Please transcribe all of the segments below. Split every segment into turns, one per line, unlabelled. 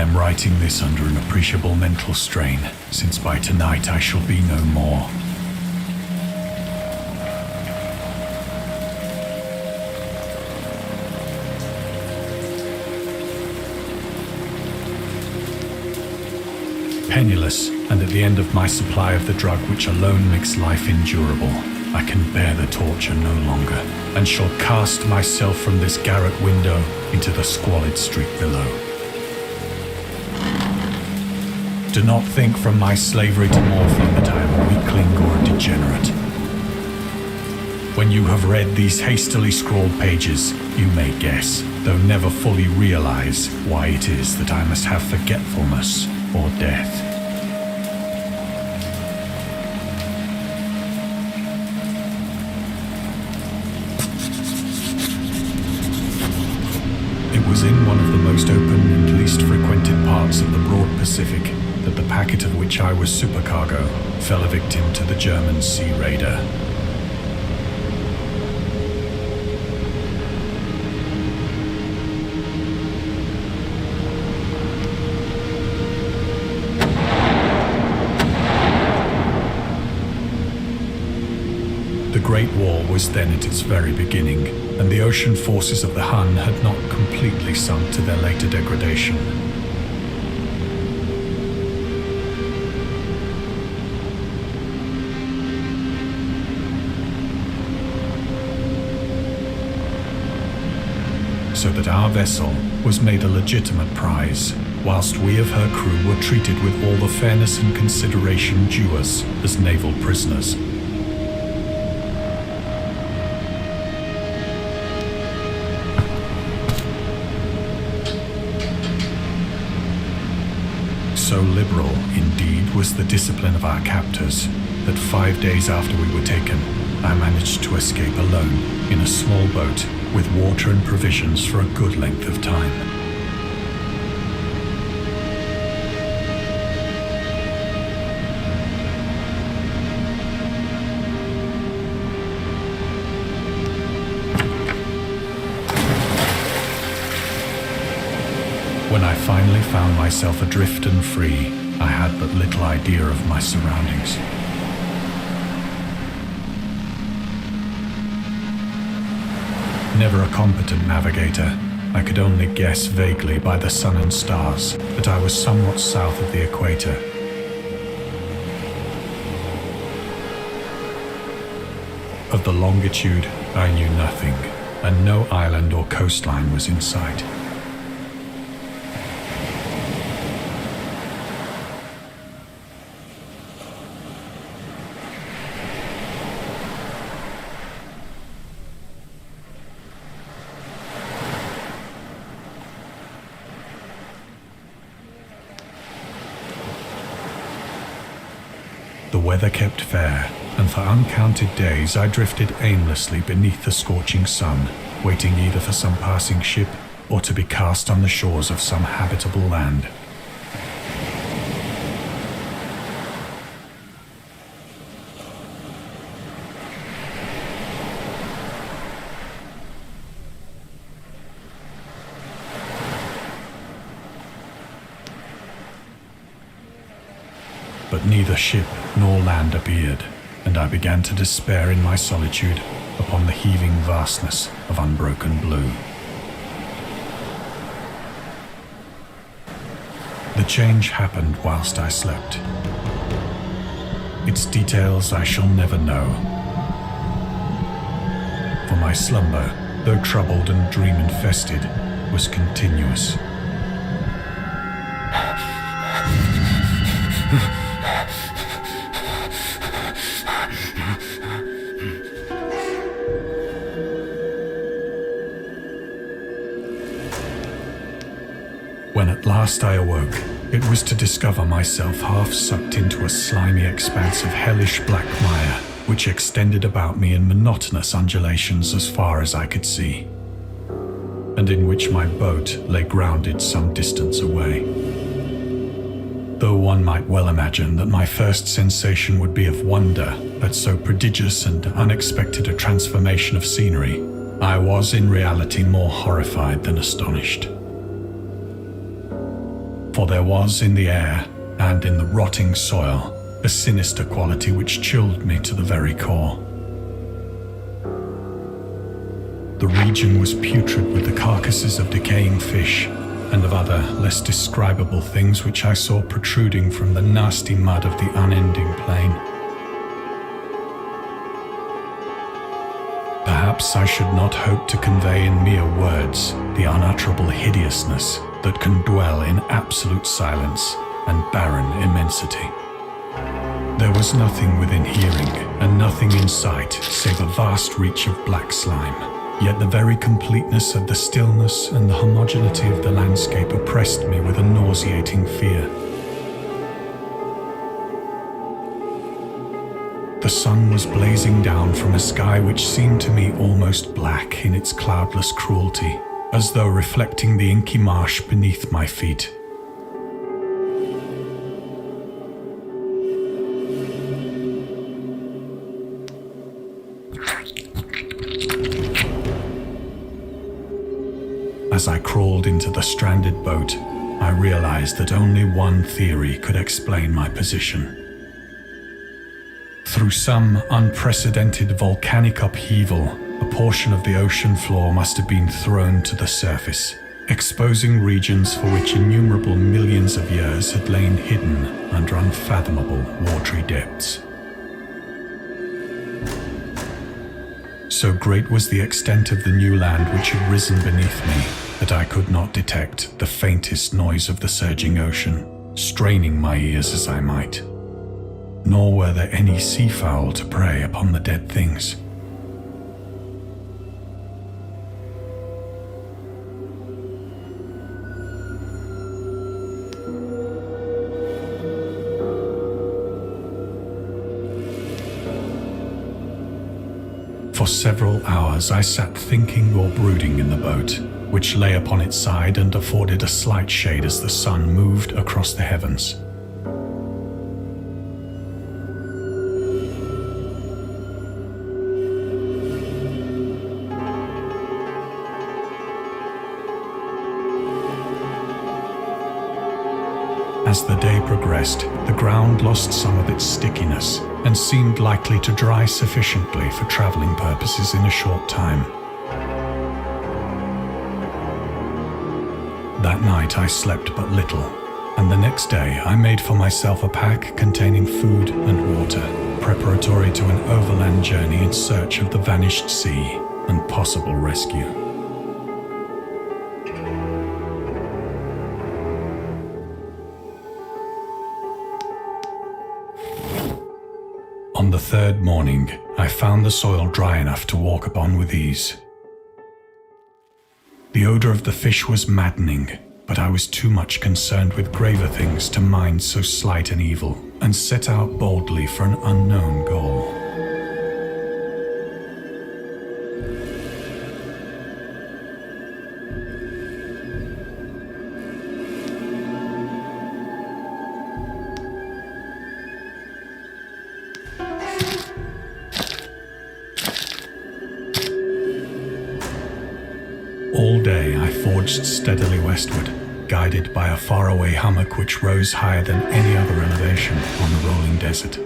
am writing this under an appreciable mental strain, since by tonight I shall be no more. Penniless, and at the end of my supply of the drug which alone makes life endurable, I can bear the torture no longer, and shall cast myself from this garret window into the squalid street below. Do not think from my slavery to morphine that I am a weakling or a degenerate. When you have read these hastily scrawled pages, you may guess, though never fully realize, why it is that I must have forgetfulness or death. It was in one of the most open and least frequented parts of the broad Pacific that the packet of which I was supercargo fell a victim to the German sea raider. The Great War was then at its very beginning, and the ocean forces of the Hun had not completely sunk to their later degradation. So that our vessel was made a legitimate prize, whilst we of her crew were treated with all the fairness and consideration due us as naval prisoners. So liberal, indeed, was the discipline of our captors, that 5 days after we were taken, I managed to escape alone in a small boat with water and provisions for a good length of time. When I finally found myself adrift and free, I had but little idea of my surroundings. Never a competent navigator, I could only guess vaguely by the sun and stars that I was somewhat south of the equator. Of the longitude, I knew nothing, and no island or coastline was in sight. The weather kept fair, and for uncounted days I drifted aimlessly beneath the scorching sun, waiting either for some passing ship or to be cast on the shores of some habitable land. But neither ship nor land appeared, and I began to despair in my solitude upon the heaving vastness of unbroken blue. The change happened whilst I slept. Its details I shall never know, for my slumber, though troubled and dream-infested, was continuous. When at last I awoke, it was to discover myself half sucked into a slimy expanse of hellish black mire, which extended about me in monotonous undulations as far as I could see, and in which my boat lay grounded some distance away. Though one might well imagine that my first sensation would be of wonder at so prodigious and unexpected a transformation of scenery, I was in reality more horrified than astonished. For there was in the air and in the rotting soil a sinister quality which chilled me to the very core. The region was putrid with the carcasses of decaying fish and of other less describable things which I saw protruding from the nasty mud of the unending plain. Perhaps I should not hope to convey in mere words the unutterable hideousness that can dwell in absolute silence and barren immensity. There was nothing within hearing and nothing in sight save a vast reach of black slime. Yet the very completeness of the stillness and the homogeneity of the landscape oppressed me with a nauseating fear. The sun was blazing down from a sky which seemed to me almost black in its cloudless cruelty, as though reflecting the inky marsh beneath my feet. As I crawled into the stranded boat, I realized that only one theory could explain my position. Through some unprecedented volcanic upheaval, a portion of the ocean floor must have been thrown to the surface, exposing regions for which innumerable millions of years had lain hidden under unfathomable watery depths. So great was the extent of the new land which had risen beneath me that I could not detect the faintest noise of the surging ocean, straining my ears as I might. Nor were there any seafowl to prey upon the dead things. For several hours I sat thinking or brooding in the boat, which lay upon its side and afforded a slight shade as the sun moved across the heavens. As the day progressed, the ground lost some of its stickiness and seemed likely to dry sufficiently for traveling purposes in a short time. That night I slept but little, and the next day I made for myself a pack containing food and water, preparatory to an overland journey in search of the vanished sea and possible rescue. On the third morning, I found the soil dry enough to walk upon with ease. The odor of the fish was maddening, but I was too much concerned with graver things to mind so slight an evil, and set out boldly for an unknown goal. All day I forged steadily westward, guided by a faraway hummock which rose higher than any other elevation on the rolling desert.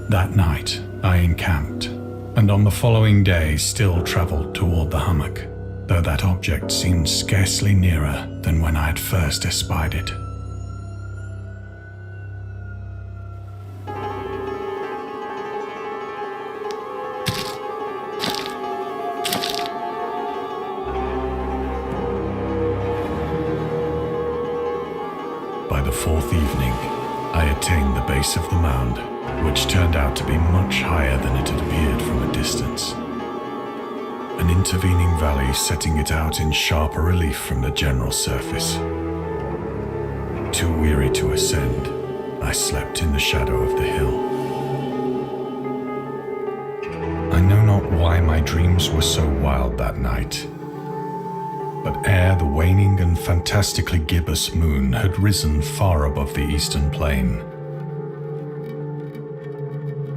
That night, I encamped, and on the following day still travelled toward the hummock, though that object seemed scarcely nearer than when I had first espied it. By the fourth evening, I attained the base of the mound, which turned out to be much higher than it had appeared from a distance. An intervening valley setting it out in sharper relief from the general surface. Too weary to ascend, I I slept in the shadow of the hill. I know not why my dreams were so wild that night, but ere the waning and fantastically gibbous moon had risen far above the eastern plain,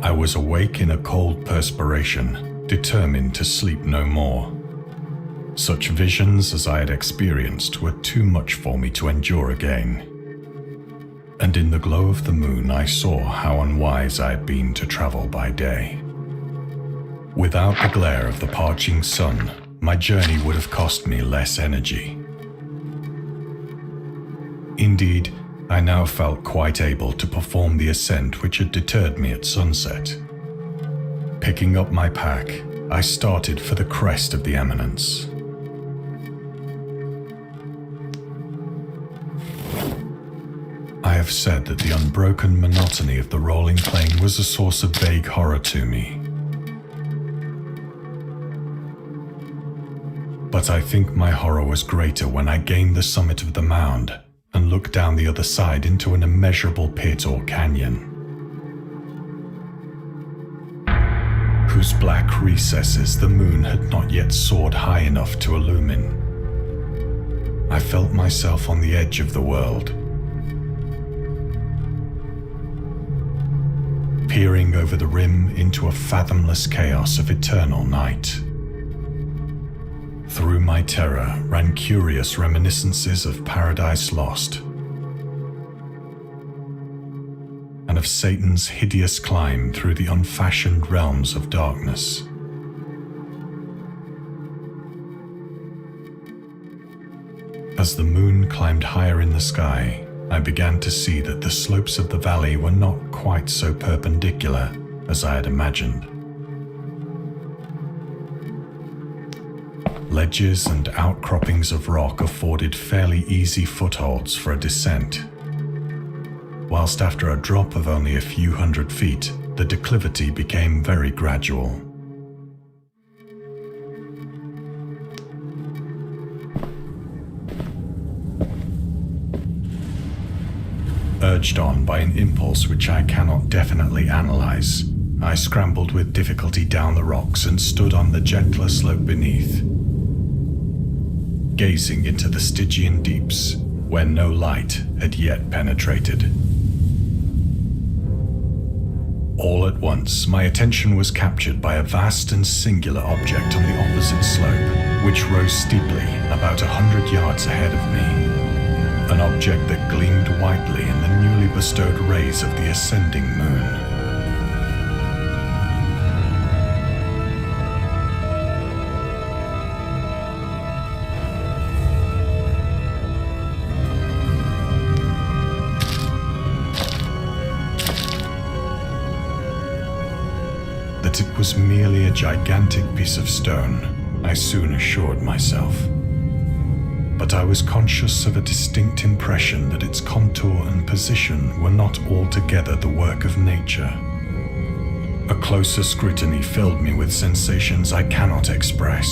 I was awake in a cold perspiration, determined to sleep no more. Such visions as I had experienced were too much for me to endure again. And in the glow of the moon I saw how unwise I had been to travel by day. Without the glare of the parching sun, my journey would have cost me less energy. Indeed, I now felt quite able to perform the ascent which had deterred me at sunset. Picking up my pack, I started for the crest of the eminence. I have said that the unbroken monotony of the rolling plain was a source of vague horror to me. But I think my horror was greater when I gained the summit of the mound and looked down the other side into an immeasurable pit or canyon, whose black recesses the moon had not yet soared high enough to illumine. I felt myself on the edge of the world, peering over the rim into a fathomless chaos of eternal night. Through my terror ran curious reminiscences of Paradise Lost, and of Satan's hideous climb through the unfashioned realms of darkness. As the moon climbed higher in the sky, I began to see that the slopes of the valley were not quite so perpendicular as I had imagined. Ledges and outcroppings of rock afforded fairly easy footholds for a descent, whilst after a drop of only a few hundred feet, the declivity became very gradual. Urged on by an impulse which I cannot definitely analyze, I scrambled with difficulty down the rocks and stood on the gentler slope beneath, gazing into the Stygian deeps where no light had yet penetrated. All at once, my attention was captured by a vast and singular object on the opposite slope, which rose steeply about 100 yards ahead of me. An object that gleamed whitely in the newly bestowed rays of the ascending moon. That it was merely a gigantic piece of stone, I soon assured myself. But I was conscious of a distinct impression that its contour and position were not altogether the work of nature. A closer scrutiny filled me with sensations I cannot express.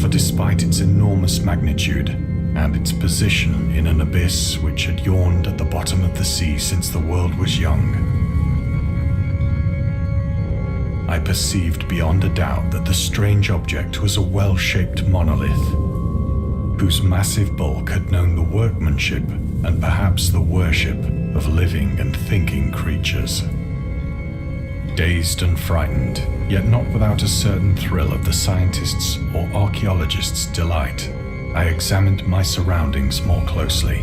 For despite its enormous magnitude, and its position in an abyss which had yawned at the bottom of the sea since the world was young, I perceived beyond a doubt that the strange object was a well-shaped monolith, whose massive bulk had known the workmanship and perhaps the worship of living and thinking creatures. Dazed and frightened, yet not without a certain thrill of the scientist's or archaeologist's delight, I examined my surroundings more closely.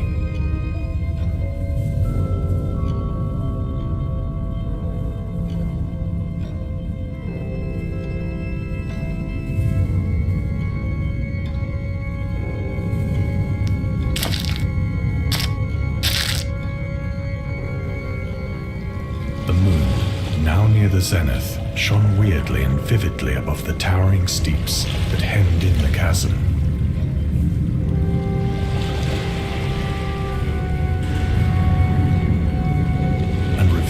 The moon, now near the zenith, shone weirdly and vividly above the towering steeps that hemmed in the chasm.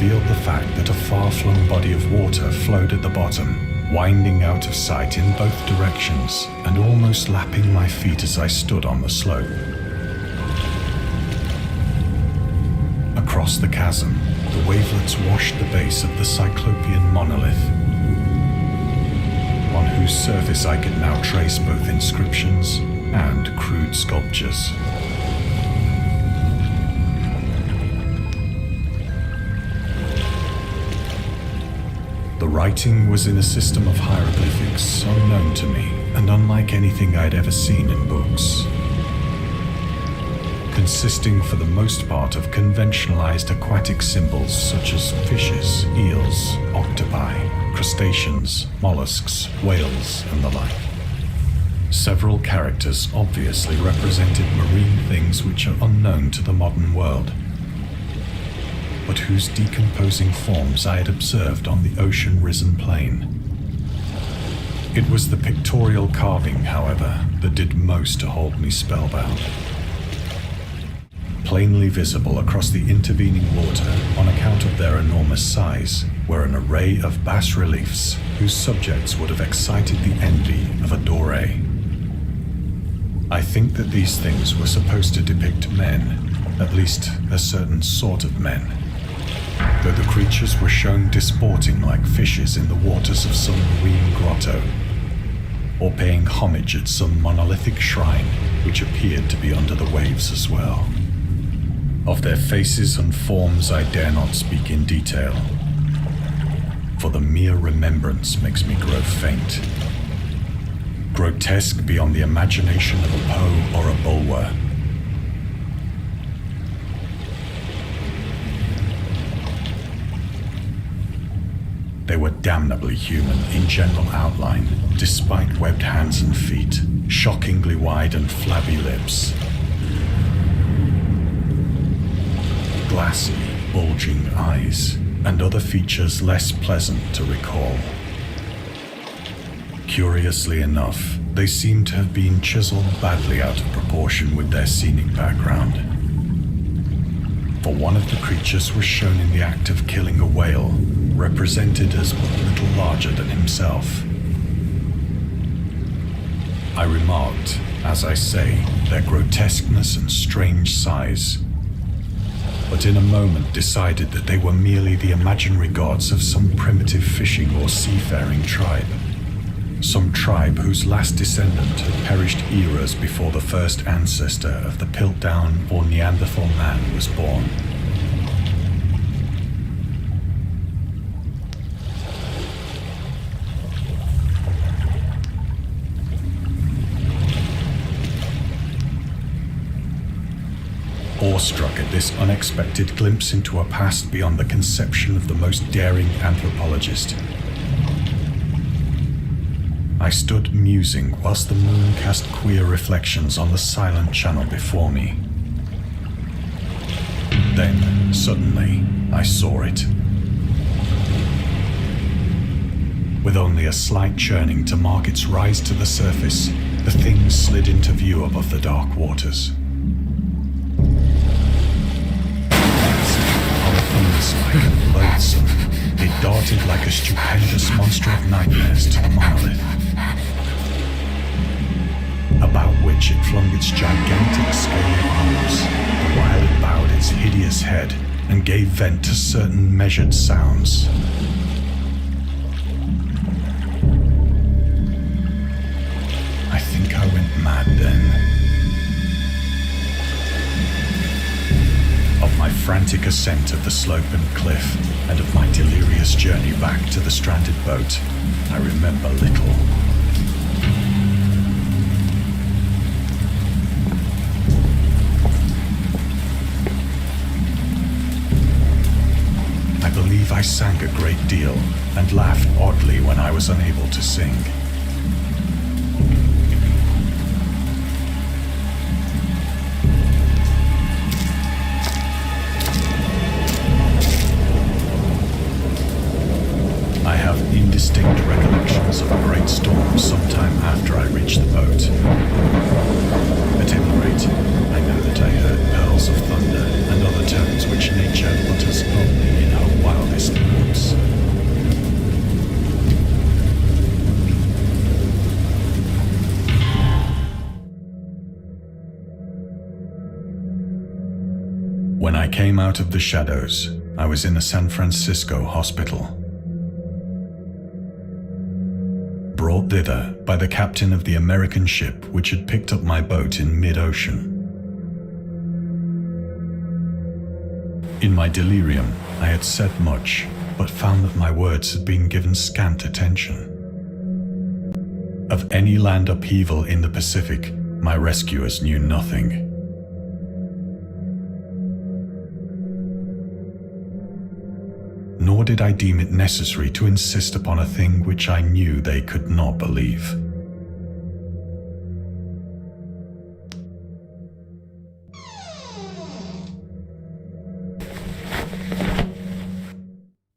Revealed the fact that a far-flung body of water flowed at the bottom, winding out of sight in both directions and almost lapping my feet as I stood on the slope. across the chasm, the wavelets washed the base of the Cyclopean monolith, on whose surface I could now trace both inscriptions and crude sculptures. The writing was in a system of hieroglyphics unknown to me and unlike anything I'd ever seen in books, consisting for the most part of conventionalized aquatic symbols such as fishes, eels, octopi, crustaceans, mollusks, whales, and the like. Several characters obviously represented marine things which are unknown to the modern world, but whose decomposing forms I had observed on the ocean-risen plain. It was the pictorial carving, however, that did most to hold me spellbound. Plainly visible across the intervening water, on account of their enormous size, were an array of bas-reliefs whose subjects would have excited the envy of a Doré. I think that these things were supposed to depict men, at least a certain sort of men, though the creatures were shown disporting like fishes in the waters of some marine grotto, or paying homage at some monolithic shrine which appeared to be under the waves as well. Of their faces and forms I dare not speak in detail, for the mere remembrance makes me grow faint. Grotesque beyond the imagination of a Poe or a Bolger. They were damnably human in general outline, despite webbed hands and feet, shockingly wide and flabby lips. Glassy, bulging eyes, and other features less pleasant to recall. Curiously enough, they seem to have been chiseled badly out of proportion with their scenic background. For one of the creatures was shown in the act of killing a whale, represented as but little larger than himself. I remarked, as I say, their grotesqueness and strange size, but in a moment decided that they were merely the imaginary gods of some primitive fishing or seafaring tribe. Some tribe whose last descendant had perished eras before the first ancestor of the Piltdown or Neanderthal man was born. Awestruck at this unexpected glimpse into a past beyond the conception of the most daring anthropologist, I stood musing whilst the moon cast queer reflections on the silent channel before me. Then, suddenly, I saw it. With only a slight churning to mark its rise to the surface, the thing slid into view above the dark waters. Like and loathsome, it darted like a stupendous monster of nightmares to the monolith, about which it flung its gigantic scaly arms, the while it bowed its hideous head and gave vent to certain measured sounds. I think I went mad then. Of my frantic ascent of the slope and cliff, and of my delirious journey back to the stranded boat, I remember little. I believe I sang a great deal, and laughed oddly when I was unable to sing. Indistinct recollections of a great storm sometime after I reached the boat. At any rate, I know that I heard pearls of thunder and other tones which nature utters only in her wildest moods. When I came out of the shadows, I was in a San Francisco hospital. Brought thither by the captain of the American ship which had picked up my boat in mid-ocean. In my delirium, I had said much, but found that my words had been given scant attention. Of any land upheaval in the Pacific, my rescuers knew nothing. Nor did I deem it necessary to insist upon a thing which I knew they could not believe.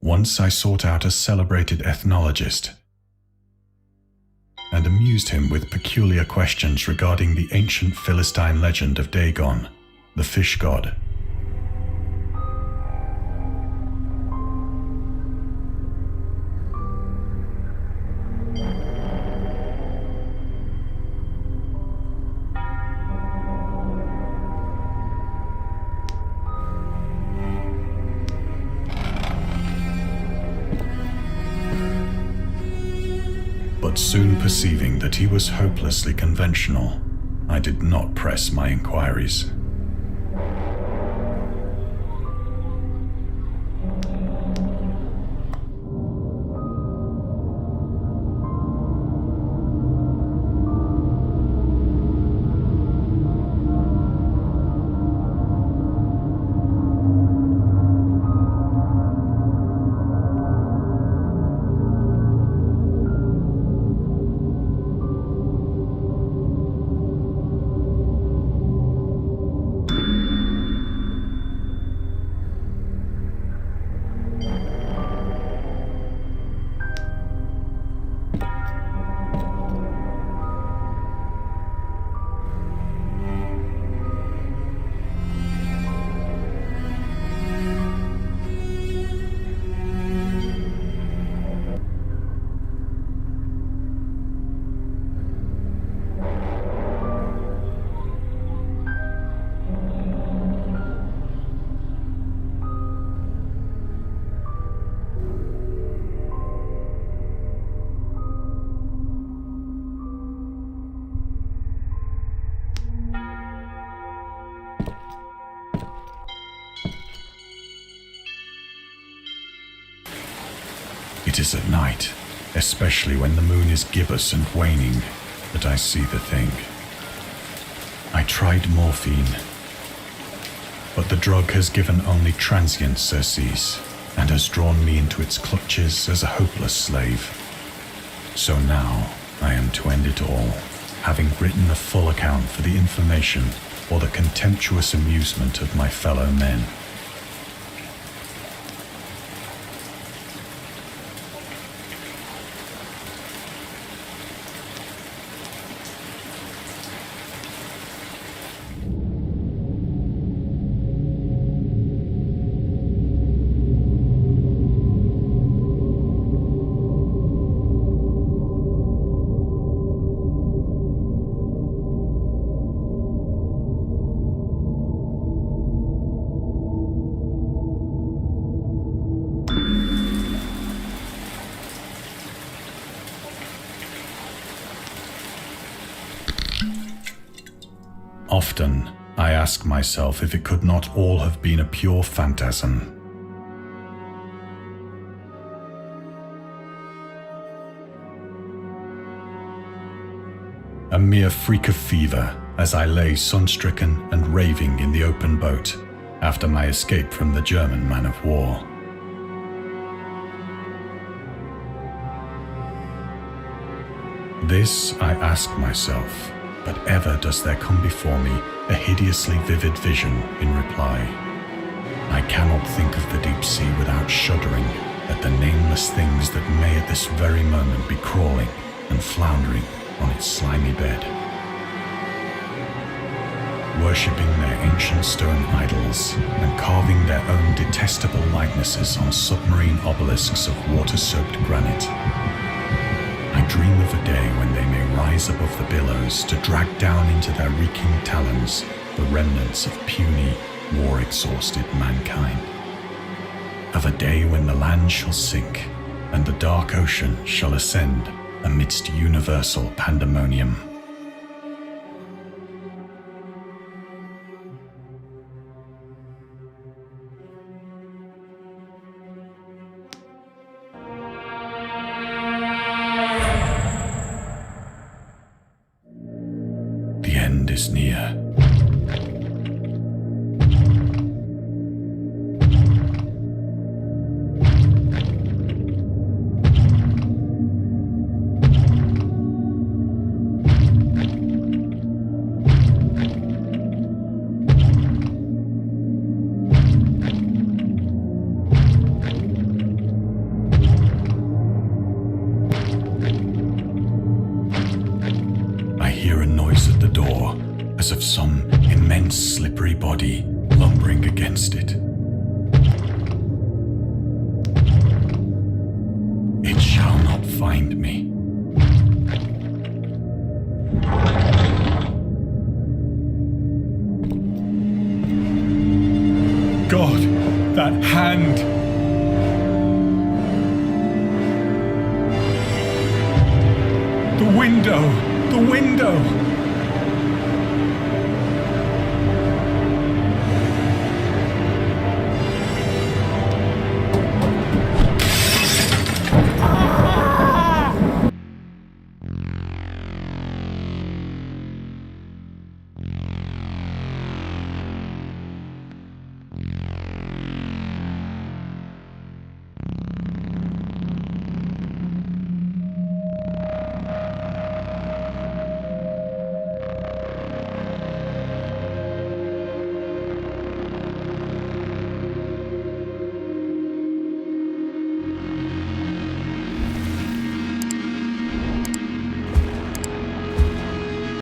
Once I sought out a celebrated ethnologist and amused him with peculiar questions regarding the ancient Philistine legend of Dagon, the fish god. But soon perceiving that he was hopelessly conventional, I did not press my inquiries. It is at night, especially when the moon is gibbous and waning, that I see the thing. I tried morphine, but the drug has given only transient surcease and has drawn me into its clutches as a hopeless slave. So now I am to end it all, having written a full account for the information or the contemptuous amusement of my fellow men. Often, I ask myself if it could not all have been a pure phantasm. A mere freak of fever as I lay sun-stricken and raving in the open boat after my escape from the German man of war. This I ask myself, but ever does there come before me a hideously vivid vision in reply. I cannot think of the deep sea without shuddering at the nameless things that may at this very moment be crawling and floundering on its slimy bed, worshipping their ancient stone idols and carving their own detestable likenesses on submarine obelisks of water-soaked granite. I dream of a day when they may rise above the billows to drag down into their reeking talons the remnants of puny, more exhausted mankind. Of a day when the land shall sink, and the dark ocean shall ascend amidst universal pandemonium. The end is near. As of some immense slippery body lumbering against it. It shall not find me. God, that hand! The window! The window!